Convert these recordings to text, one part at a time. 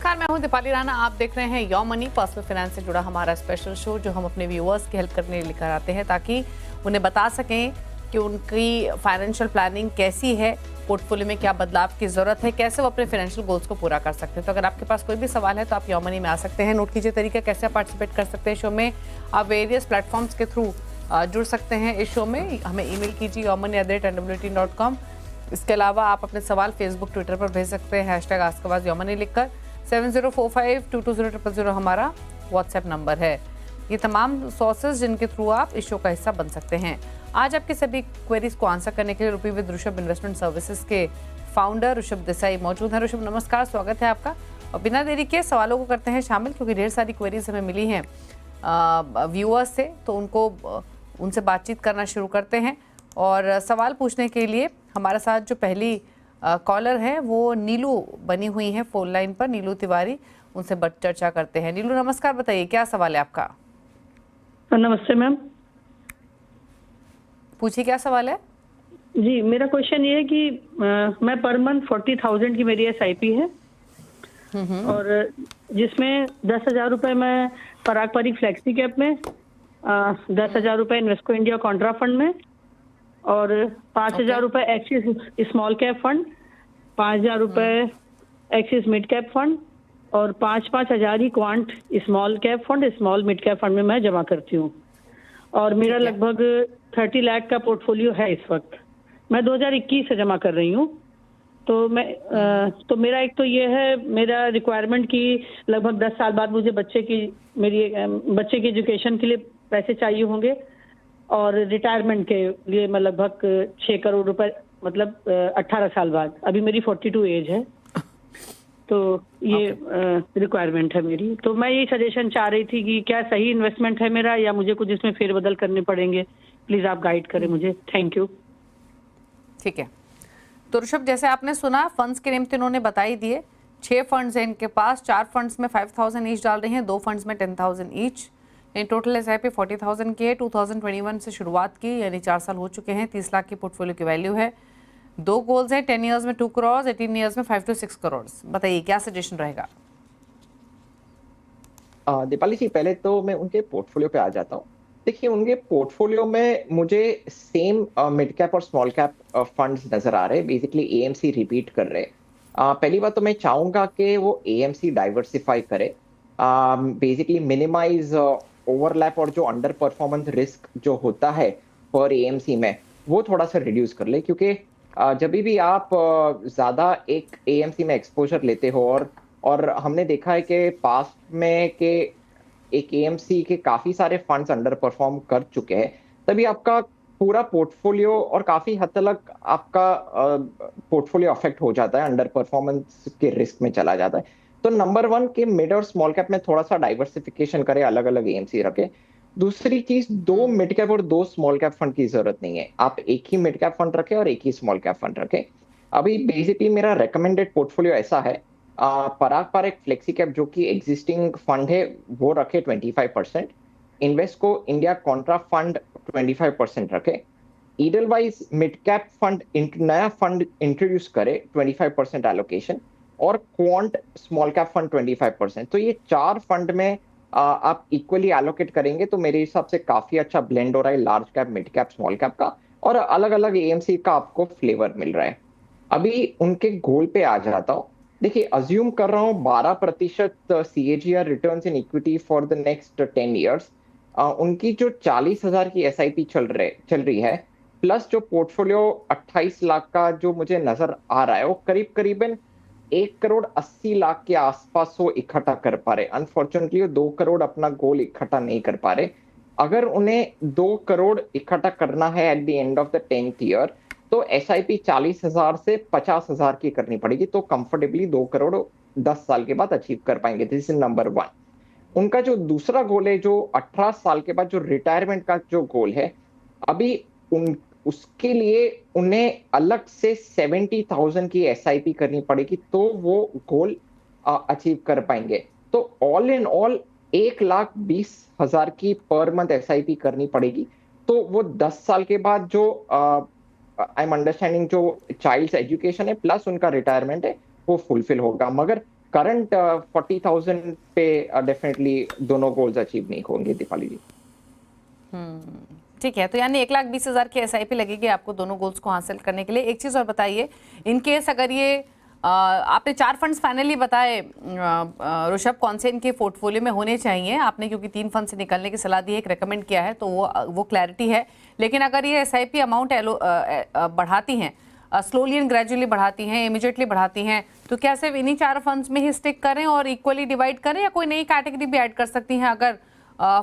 नमस्कार, मैं हूं दीपाली राणा। आप देख रहे हैं योर मनी, पर्सनल फाइनेंस से जुड़ा हमारा स्पेशल शो जो हम अपने व्यूअर्स की हेल्प करने लेकर आते हैं ताकि उन्हें बता सकें कि उनकी फाइनेंशियल प्लानिंग कैसी है, पोर्टफोलियो में क्या बदलाव की जरूरत है, कैसे वो अपने फाइनेंशियल गोल्स को पूरा कर सकते हैं। तो अगर आपके पास कोई भी सवाल है तो आप योर मनी में आ सकते हैं। नोट कीजिए तरीका कैसे आप पार्टिसिपेट कर सकते हैं शो में। आप वेरियस प्लेटफॉर्म्स के थ्रू जुड़ सकते हैं इस शो में। हमें ईमेल कीजिए yourmoney@nwt.com। इसके अलावा आप अपने सवाल फेसबुक ट्विटर पर भेज सकते हैं #AskAwazYourMoney लिखकर। 7045220000 हमारा व्हाट्सएप नंबर है। ये तमाम सोर्सेज जिनके थ्रू आप इस शो का हिस्सा बन सकते हैं। आज आपके सभी क्वेरीज को आंसर करने के लिए रुपी विद ऋषभ इन्वेस्टमेंट सर्विसेज के फाउंडर ऋषभ देसाई मौजूद हैं। ऋषभ नमस्कार, स्वागत है आपका। और बिना देरी के सवालों को करते हैं शामिल, क्योंकि ढेर सारी क्वेरीज हमें मिली हैं व्यूअर्स से, तो उनसे बातचीत करना शुरू करते हैं। और सवाल पूछने के लिए हमारे साथ जो पहली कॉलर है वो नीलू बनी हुई है फोन लाइन पर, नीलू तिवारी। उनसे चर्चा करते हैं। नीलू नमस्कार, बताइए क्या सवाल है आपका। नमस्ते मैम। पूछिए क्या सवाल है। जी, मेरा क्वेश्चन ये है कि मैं पर मंथ 40,000 की मेरी SIP है और जिसमें 10,000 रुपये मैं पराग परी फ्लेक्सी कैप में, 10,000 रुपये इन्वेस्को इंडिया कॉन्ट्रा फंड में और 5,000 रुपये एक्सिस स्मॉल कैप फंड, 5,000 रुपये एक्सिस मिड कैप फंड और 5,000 ही quant small cap fund, small mid cap fund में मैं जमा करती हूँ। और मेरा लगभग 30 लाख का पोर्टफोलियो है इस वक्त। मैं 2021 से जमा कर रही हूँ। तो मेरा एक तो ये है, मेरा रिक्वायरमेंट की लगभग 10 साल बाद मुझे बच्चे की एजुकेशन के लिए पैसे चाहिए होंगे और रिटायरमेंट के लिए मैं लगभग 6 करोड़ रुपए, मतलब 18 साल बाद। अभी मेरी 42 एज है, तो ये रिक्वायरमेंट है मेरी। तो मैं ये सजेशन चाह रही थी कि क्या सही इन्वेस्टमेंट है मेरा या मुझे कुछ इसमें फेरबदल करने पड़ेंगे। प्लीज आप गाइड करें मुझे। Thank you. ठीक है, तो ऋषभ जैसे आपने सुना, फंड्स के नेम तो इन्होंने बता ही दिए। 6 फंड्स हैं इनके पास। 4 फंड्स में 5,000 ईच डाल रही हैं, 2 फंड्स में 10,000 ईच। इन टोटल SIP 40,000 की है। 2021 से शुरुआत की, यानी 4 साल हो चुके हैं। 30 लाख की पोर्टफोलियो की वैल्यू है। 2 गोल्स हैं, 10 ईयर्स में 2 करोड़, 18 ईयर्स में 5 to 6 करोड़। बताइए क्या सजेशन रहेगा। दीपाली जी, पहले तो मैं उनके पोर्टफोलियो पे आ जाता हूँ। देखिए, उनके पोर्टफोलियो में मुझे सेम मिड कैप और स्मॉल कैप फंड्स नजर आ रहे हैं। बेसिकली AMC रिपीट कर रहे हैं। पहली बात तो मैं चाहूंगा कि वो AMC डाइवर्सिफाई करे, बेसिकली मिनिमाइज ओवरलैप और जो अंडर परफॉर्मेंस रिस्क जो होता है पर AMC में वो थोड़ा सा रिड्यूस कर ले। क्योंकि जब भी आप ज्यादा एक AMC में एक्सपोजर लेते हो और हमने देखा है कि पास्ट में के एक AMC के काफी सारे फंड्स अंडर परफॉर्म कर चुके हैं, तभी आपका पूरा पोर्टफोलियो और काफी हद तक आपका पोर्टफोलियो अफेक्ट हो जाता है, अंडर परफॉर्मेंस के रिस्क में चला जाता है। तो नंबर 1 के मिड और स्मॉल कैप में थोड़ा सा डाइवर्सिफिकेशन करे, अलग अलग AMC रखे। दूसरी चीज, 2 मिड कैप और 2 स्मॉल कैप फंड की जरूरत नहीं है। आप एक ही मिड कैप फंड रखे और एक ही स्मॉल कैप फंड रखे। अभी बेसिकली मेरा रेकमेंडेड पोर्टफोलियो ऐसा है, पराग पर एक फ्लेक्सी कैप जो कि एग्जिस्टिंग फंड है वो रखे 25%, इन्वेस्को इंडिया कॉन्ट्रा फंड 25% रखे, ईडलवाइज मिड कैप फंड नया फंड इंट्रोड्यूस करे 25% एलोकेशन, और क्वांट स्मॉल कैप फंड 25%। तो ये 4 फंड में आप इक्वली एलोकेट करेंगे तो मेरे हिसाब से काफी अच्छा ब्लेंड हो रहा है large cap, mid cap, small cap का, और अलग अलग AMC का आपको फ्लेवर मिल रहा है। अभी उनके गोल पे आ जाता हूँ। देखिए, अज्यूम कर रहा हूँ 12% CAGR returns in equity for the next 10 years. उनकी जो 40,000 की SIP चल रही है, प्लस जो पोर्टफोलियो 28 लाख का जो मुझे नजर आ रहा है, वो करीबन 1,80,00,000 के आसपास वो इकट्ठा कर पा रहे। अनफॉर्चुनेटली वो 2 करोड़ अपना गोल इकट्ठा नहीं कर पा रहे। अगर उन्हें 2 करोड़ इकट्ठा करना है at the end of the 10th year, तो SIP 40,000 से 50,000 की करनी पड़ेगी, तो कंफर्टेबली 2 करोड़ 10 साल के बाद अचीव कर पाएंगे। This is number 1। उनका जो दूसरा गोल है, जो 18 साल के बाद जो रिटायरमेंट का जो गोल है, अभी उसके लिए उन्हें अलग से 70,000 की SIP करनी पड़ेगी, तो वो गोल अचीव कर पाएंगे। तो ऑल इन ऑल 1,20,000 की पर मंथ SIP करनी पड़ेगी, तो वो 10 साल के बाद जो आई एम अंडरस्टैंडिंग जो चाइल्ड्स एजुकेशन है प्लस उनका रिटायरमेंट है वो फुलफिल होगा। मगर करंट 40,000 पे डेफिनेटली दोनों गोल्स अचीव नहीं होंगे दीपाली जी। ठीक है, तो यानी 1,20,000 की एसआईपी लगेगी आपको दोनों गोल्स को हासिल करने के लिए। एक चीज़ और बताइए, इन केस अगर ये आपने 4 फंड्स फाइनली बताए ऋषभ, कौन से इनके पोर्टफोलियो में होने चाहिए आपने, क्योंकि 3 फंड से निकलने की सलाह दी है, एक रेकमेंड किया है, तो वो क्लैरिटी है। लेकिन अगर ये एसआईपी अमाउंट बढ़ाती हैं, स्लोली एंड ग्रेजुअली बढ़ाती हैं, इमीडिएटली बढ़ाती हैं, तो क्या सिर्फ इन्हीं 4 फंड्स में ही स्टिक करें और इक्वली डिवाइड करें, या कोई नई कैटेगरी भी ऐड कर सकती हैं अगर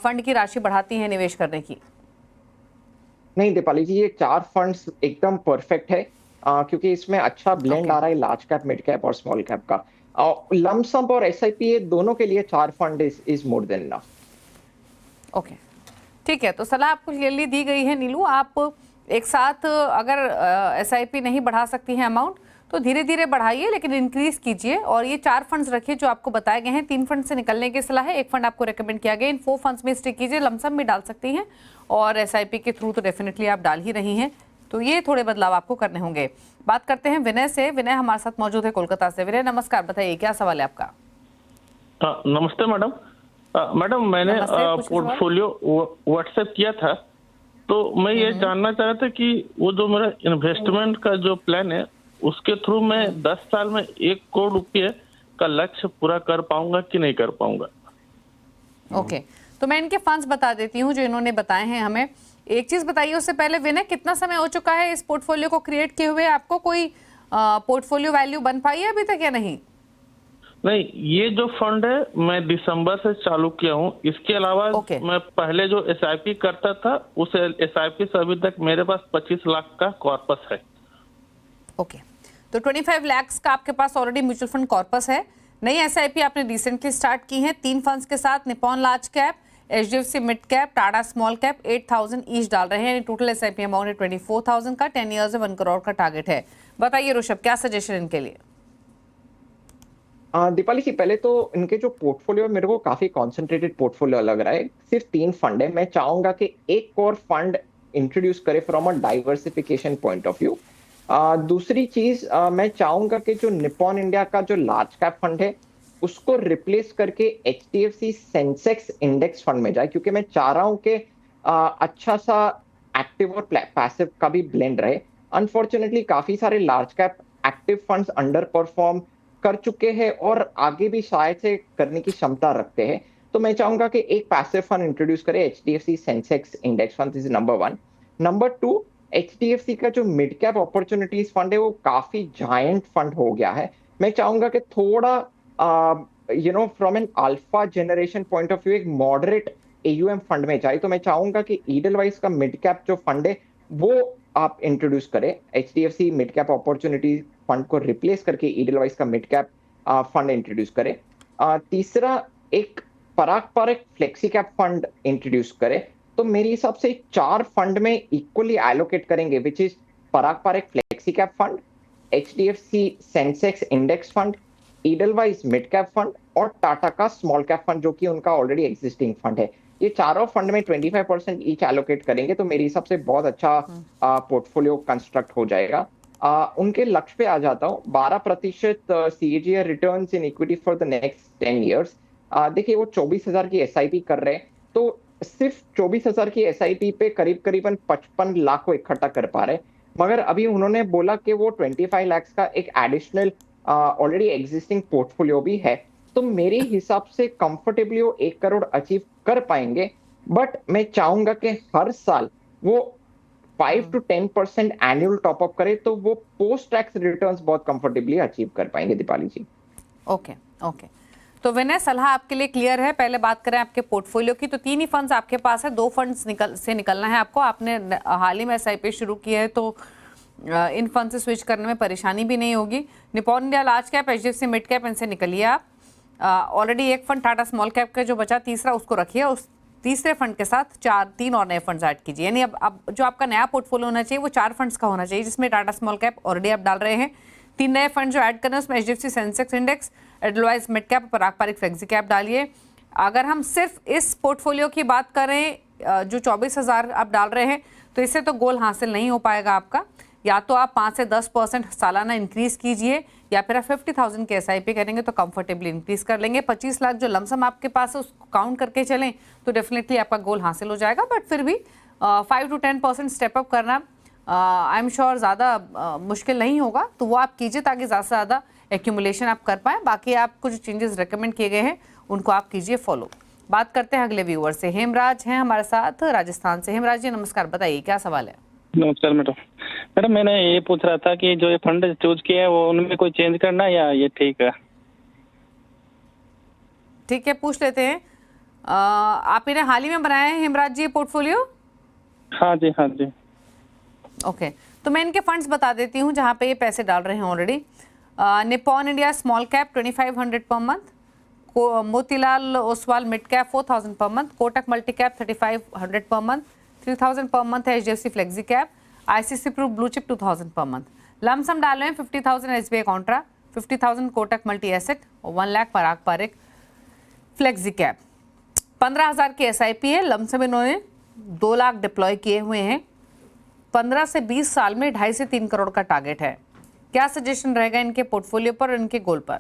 फंड की राशि बढ़ाती है निवेश करने की? नहीं दीपाली जी, ये 4 फंड्स एकदम परफेक्ट है, क्योंकि इसमें अच्छा ब्लेंड आ रहा है लार्ज कैप, मिड कैप और स्मॉल कैप का। लमसम और एसआईपी दोनों के लिए 4 fund is more than enough. Okay, ठीक है, तो सलाह आपको क्लियरली दी गई है नीलू। आप एक साथ अगर एसआईपी नहीं बढ़ा सकती हैं अमाउंट, तो धीरे धीरे बढ़ाइए, लेकिन इंक्रीज कीजिए। और ये 4 फंड्स रखिए जो आपको बताए गए हैं। 3 फंड से निकलने की सलाह है, 1 फंड आपको रेकमेंड किया गया। इन 4 फंड्स में स्टिक कीजिए, लमसम भी डाल सकती हैं और एसआईपी के थ्रू तो डेफिनेटली आप डाल ही रही हैं। तो ये थोड़े बदलाव आपको करने होंगे। बात करते हैं विनय से। विनय हमारे साथ मौजूद है कोलकाता से। विनय नमस्कार, बताइए क्या सवाल है आपका? नमस्ते मैडम। मैडम मैंने पोर्टफोलियो व्हाट्सएप किया था, तो मैं ये जानना चाह रहा था कि वो जो मेरा इन्वेस्टमेंट का जो प्लान है, उसके थ्रू मैं 10 साल में 1 करोड़ रुपये का लक्ष्य पूरा कर पाऊंगा कि नहीं कर पाऊंगा? ओके, तो मैं इनके फंड्स बता देती हूँ जो इन्होंने बताए हैं हमें। एक चीज बताइए उससे पहले, विनय कितना समय हो चुका है इस पोर्टफोलियो को क्रिएट किए हुए? आपको कोई पोर्टफोलियो वैल्यू बन पाई है अभी तक या नहीं? नहीं, ये जो फंड है मैं दिसंबर से चालू किया हूँ। इसके अलावा मैं पहले जो एसआईपी करता था, उस एसआईपी से अभी तक मेरे पास 25 लाख का कॉर्पस है। ओके, तो 25 लाख का आपके पास ऑलरेडी म्यूचुअल फंड कॉर्पस है। नई एसआईपी आपने रिसेंटली स्टार्ट की है 3 फंड्स के साथ। Nippon large cap, HDFC mid cap, Tata small cap 8,000 each डाल रहे हैं। टोटल एसआईपी अमाउंट है 24,000 का। 10 ईयर्स में 1 करोड़ का टारगेट है। बताइए ऋषभ, क्या सजेशन इनके लिए? दीपाली जी, पहले तो इनके जो पोर्टफोलियो मेरे को काफी कॉन्सेंट्रेटेड पोर्टफोलियो लग रहा है। सिर्फ 3 फंड है। मैं चाहूंगा कि एक और फंड इंट्रोड्यूस करे from a diversification point of view. दूसरी चीज, मैं चाहूंगा कि जो निपॉन इंडिया का जो लार्ज कैप फंड है, उसको रिप्लेस करके एचडीएफसी सेंसेक्स इंडेक्स फंड में जाए, क्योंकि मैं चाह रहा हूं कि अच्छा सा एक्टिव और पैसिव का भी ब्लेंड रहे। अनफॉर्चुनेटली काफी सारे large cap active funds under perform कर चुके हैं और आगे भी शायद से करने की क्षमता रखते हैं। तो मैं चाहूंगा कि एक पैसिव फंड इंट्रोड्यूस करे, HDFC Sensex index fund. This is number 1। Number 2, HDFC का जो मिड कैप अपॉर्चुनिटीज फंड है, वो काफी जायंट फंड हो गया है। मैं चाहूंगा कि थोड़ा from an alpha generation point of view एक मॉडरेट एयूएम फंड में जाए। तो मैं चाहूंगा कि ईडलवाइज का मिड कैप जो फंड है, वो आप इंट्रोड्यूस करें। HDFC mid cap opportunity fund को रिप्लेस करके ईडलवाइज का मिड कैप फंड इंट्रोड्यूस करें। तीसरा, एक पराग फ्लेक्सी कैप फंड इंट्रोड्यूस करें। तो मेरे हिसाब से 4 फंड में इक्वली एलोकेट करेंगे, which is Parag flexi cap fund, HDFC Sensex index fund, Edelweiss mid cap fund और टाटा का स्मॉल कैप फंड, जो कि उनका ऑलरेडी एग्जिस्टिंग फंड है। ये चारों फंड में 25% ईच एलोकेट करेंगे, तो मेरे हिसाब से बहुत अच्छा पोर्टफोलियो कंस्ट्रक्ट हो जाएगा। उनके लक्ष्य पे आ जाता हूँ। 12% CAGR returns in equity for the next 10 years. देखिए, वो 24,000 की एसआईपी कर रहे हैं, तो सिर्फ 24,000 की एसआईपी पे करीबन 55 लाख को इकट्ठा कर पा रहे हैं। मगर अभी उन्होंने बोला कि वो 25 लाख का एक एडिशनल ऑलरेडी एग्जिस्टिंग पोर्टफोलियो भी है। तो मेरे हिसाब से कंफर्टेबली वो 1 करोड़ अचीव कर पाएंगे। बट मैं चाहूंगा कि हर साल वो 5 to 10% एनुअल टॉपअप करे, तो वो पोस्ट टैक्स रिटर्न्स बहुत कंफर्टेबली अचीव कर पाएंगे दीपाली जी। ओके, तो विनय, सलाह आपके लिए क्लियर है। पहले बात करें आपके पोर्टफोलियो की, तो 3 ही फंड्स आपके पास है। 2 फंड्स से निकलना है आपको। आपने हाल ही में एसआईपी शुरू की है, तो इन फंड से स्विच करने में परेशानी भी नहीं होगी। Nippon India large cap, HDFC mid cap, इनसे निकलिए आप। Already 1 fund Tata small cap का जो बचा, तीसरा उसको रखिए। उस तीसरे फंड के साथ 3 और नए फंड्स ऐड कीजिए। यानी अब जो आपका नया पोर्टफोलियो होना चाहिए वो 4 फंड्स का होना चाहिए, जिसमें टाटा स्मॉल कैप ऑलरेडी आप डाल रहे हैं। 3 नए फंड जो ऐड करना है, उसमें HDFC Sensex index, Edelweiss mid cap, Parag flexi cap डालिए। अगर हम सिर्फ इस पोर्टफोलियो की बात करें, जो 24,000 आप डाल रहे हैं, तो इससे तो गोल हासिल नहीं हो पाएगा आपका। या तो आप 5 से 10% सालाना इंक्रीज कीजिए, या फिर आप 50,000 के SIP करेंगे तो कंफर्टेबली इंक्रीज कर लेंगे। 25 लाख जो लमसम आपके पास है उसको काउंट करके चलें तो डेफिनेटली आपका गोल हासिल हो जाएगा। बट फिर भी 5 to 10% स्टेप अप करना आई एम श्योर ज़्यादा मुश्किल नहीं होगा, तो वो आप कीजिए ताकि ज़्यादा से ज़्यादा एक्यूमुलेशन आप कर पाएँ। बाकी आपको जो चेंजेस रिकमेंड किए गए हैं उनको आप कीजिए फॉलो। बात करते हैं अगले व्यूअर से। हेमराज हैं हमारे साथ राजस्थान से। हेमराज जी नमस्कार, बताइए क्या सवाल है? नमस्कार मैडम मैंने ये पूछ रहा था कि जो ये फंड चूज किए हैं वो उनमें कोई चेंज करना है या ये ठीक है? ठीक है, पूछ लेते हैं। आप इन्हें हाल ही में बनाए हैं हेमराज जी पोर्टफोलियो? हाँ जी, हाँ जी। ओके, तो मैं इनके फंड्स बता देती हूँ जहाँ पे ये पैसे डाल रहे हैं already. Nippon India small cap 2500 per month, Motilal Oswal mid cap 4000 per month, Kotak multi cap 3500 per month, 3000 पर मंथ है HDFC flexi cap, ICICI Pru blue chip 2000 per month. Lump sum डाले हैं 50,000 SBI contra, 50,000 Kotak multi asset और 1 लाख पराग पारिक फ्लेक्सी कैप। 15,000 की SIP है। Lump sum इन्होंने 2 lakh deploy किए हुए हैं। 15 से 20 साल में 2.5 से 3 करोड़ का टारगेट है। क्या सजेशन रहेगा इनके पोर्टफोलियो पर और इनके गोल पर?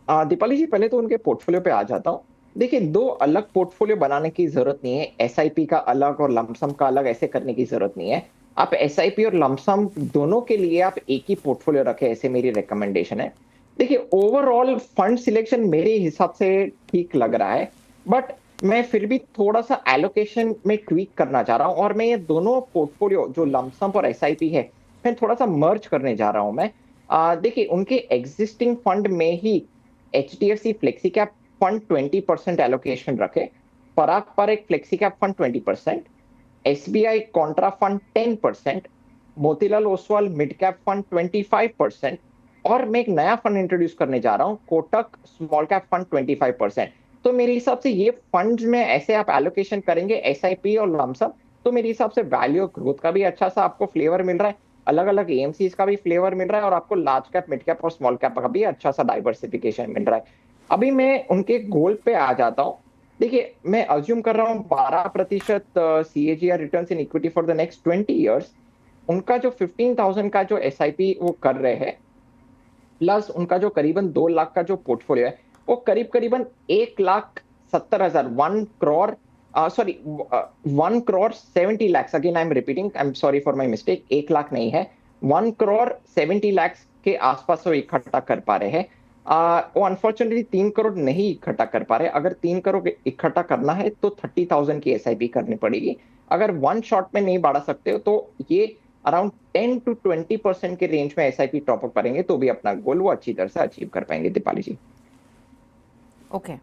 दीपाली जी, पहले तो उनके पोर्टफोलियो पे आ जाता हूँ। देखिए, 2 अलग पोर्टफोलियो बनाने की जरूरत नहीं है। SIP का अलग और लमसम का अलग ऐसे करने की जरूरत नहीं है। आप SIP और लमसम दोनों के लिए आप एक ही पोर्टफोलियो रखें, ऐसे मेरी रिकमेंडेशन है। देखिए, ओवरऑल फंड सिलेक्शन मेरे हिसाब से ठीक लग रहा है, बट मैं फिर भी थोड़ा सा एलोकेशन में ट्वीक करना चाह रहा हूँ और मैं ये दोनों पोर्टफोलियो जो लमसम और SIP है मैं थोड़ा सा मर्ज करने जा रहा हूँ मैं। देखिए, उनके एग्जिस्टिंग फंड में ही HDFC flexi cap fund 20% allocation रखे, Parag Parikh flexi cap fund 20%, SBI contra fund 10%, Motilal Oswal mid cap fund 25% और मैं एक नया फंड इंट्रोड्यूस करने जा रहा हूँ, कोटक स्मॉल कैप फंड 25%। तो मेरे हिसाब से ये फंड्स में ऐसे आप एलोकेशन करेंगे SIP और लमसम, तो मेरे हिसाब से वैल्यू और ग्रोथ का भी अच्छा सा आपको फ्लेवर मिल रहा है, अलग अलग AMCs का भी फ्लेवर मिल रहा है और आपको लार्ज कैप मिड कैप और स्मॉल कैप का भी अच्छा सा डाइवर्सिफिकेशन मिल रहा है। अभी मैं उनके गोल पे आ जाता हूँ। देखिए, मैं अज्यूम कर रहा हूँ 12% CAGR returns in equity for the next 20 years. उनका जो 15,000 का जो SIP वो कर रहे हैं, प्लस उनका जो करीबन 2 लाख का जो पोर्टफोलियो है वो करीबन 1,70,000 1 crore 70 lakhs, again I am repeating, I am sorry for my mistake, 1 lakh नहीं है, 1 crore 70 lakhs के आसपास वो इकट्ठा कर पा रहे हैं। वो अनफॉर्चुनेटली 3 करोड़ नहीं इकट्ठा कर पा रहे। अगर 3 करोड़ इकट्ठा करना है तो 30,000 की SIP करनी पड़ेगी। अगर 1 शॉट में नहीं बढ़ा सकते हो तो ये अराउंड 10 to 20% के रेंज में SIP टॉप अप करेंगे तो भी अपना गोल वो अच्छी तरह से अचीव कर पाएंगे। दीपाली जी, ओके,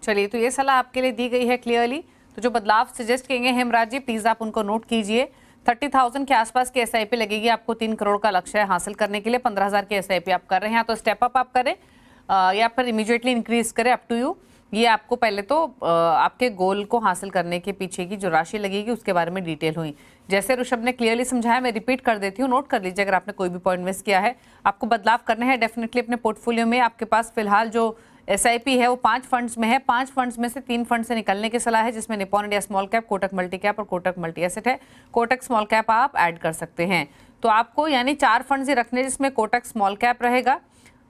चलिए, तो ये सलाह आपके लिए दी गई है क्लियरली। तो जो बदलाव सजेस्ट किए गए हेमराज जी, प्लीज आप उनको नोट कीजिए। 30,000 के आसपास की SIP लगेगी आपको 3 करोड़ का लक्ष्य हासिल करने के लिए। 15,000 की SIP आप कर रहे हैं तो स्टेप अप आप करें या फिर इमीडिएटली इंक्रीज करें, अप टू यू। ये आपको पहले तो आपके गोल को हासिल करने के पीछे की जो राशि लगेगी उसके बारे में डिटेल हुई। जैसे ऋषभ ने क्लियरली समझाया, मैं रिपीट कर देती हूँ, नोट कर लीजिए अगर आपने कोई भी पॉइंट मिस किया है। आपको बदलाव करने हैं डेफिनेटली अपने पोर्टफोलियो में। आपके पास फिलहाल जो SIP है वो 5 फंड्स में है। 5 फंड्स में से 3 फंड से निकलने की सलाह है, जिसमें Nippon India small cap, Kotak multi cap और कोटक मल्टी एसेट है। कोटक स्मॉल कैप आप ऐड कर सकते हैं। तो आपको यानी 4 फंड्स ही रखने, जिसमें कोटक स्मॉल कैप रहेगा।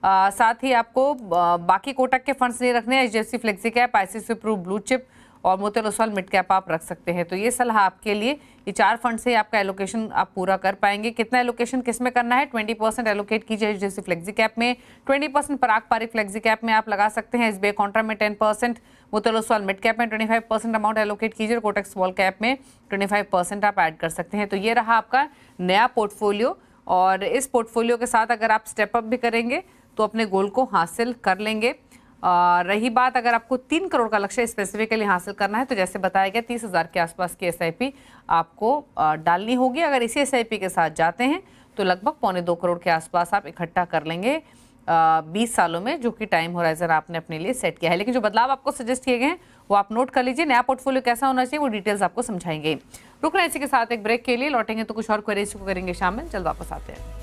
साथ ही आपको बाकी कोटक के फंड्स नहीं रखने। HDFC flexi cap, ICICI Pru blue chip और मोतीलाल ओसवाल मिड कैप आप रख सकते हैं। तो ये सलाह आपके लिए। ये 4 फंड से आपका एलोकेशन आप पूरा कर पाएंगे। कितना एलोकेशन किस में करना है? 20% एलोकेट कीजिए HDFC फ्लेक्सी कैप में, 20% पराग पारिक फ्लेक्सी कैप में आप लगा सकते हैं। SBI कॉन्ट्रा में 10%, मोतीलाल ओसवाल मिड कैप में 25% अमाउंट एलोकेट कीजिए और कोटक स्मॉल कैप में 25% आप ऐड कर सकते हैं। तो ये रहा आपका नया पोर्टफोलियो और इस पोर्टफोलियो के साथ अगर आप स्टेप अप भी करेंगे तो अपने गोल को हासिल कर लेंगे। रही बात अगर आपको 3 करोड़ का लक्ष्य स्पेसिफिकली हासिल करना है तो जैसे बताया गया 30,000 के आसपास की SIP आपको डालनी होगी। अगर इसी SIP के साथ जाते हैं तो लगभग 1.25 करोड़ के आसपास आप इकट्ठा कर लेंगे 20 सालों में, जो कि टाइम होराइजन आपने अपने लिए सेट किया है। लेकिन जो बदलाव आपको सजेस्ट किए गए हैं वो आप नोट कर लीजिए। नया पोर्टफोलियो कैसा होना चाहिए वो डिटेल्स आपको समझाएंगे। रुकना इसी के साथ एक ब्रेक के लिए, लौटेंगे तो कुछ और क्वेरीज को करेंगे शामिल। जल्द वापस आते हैं।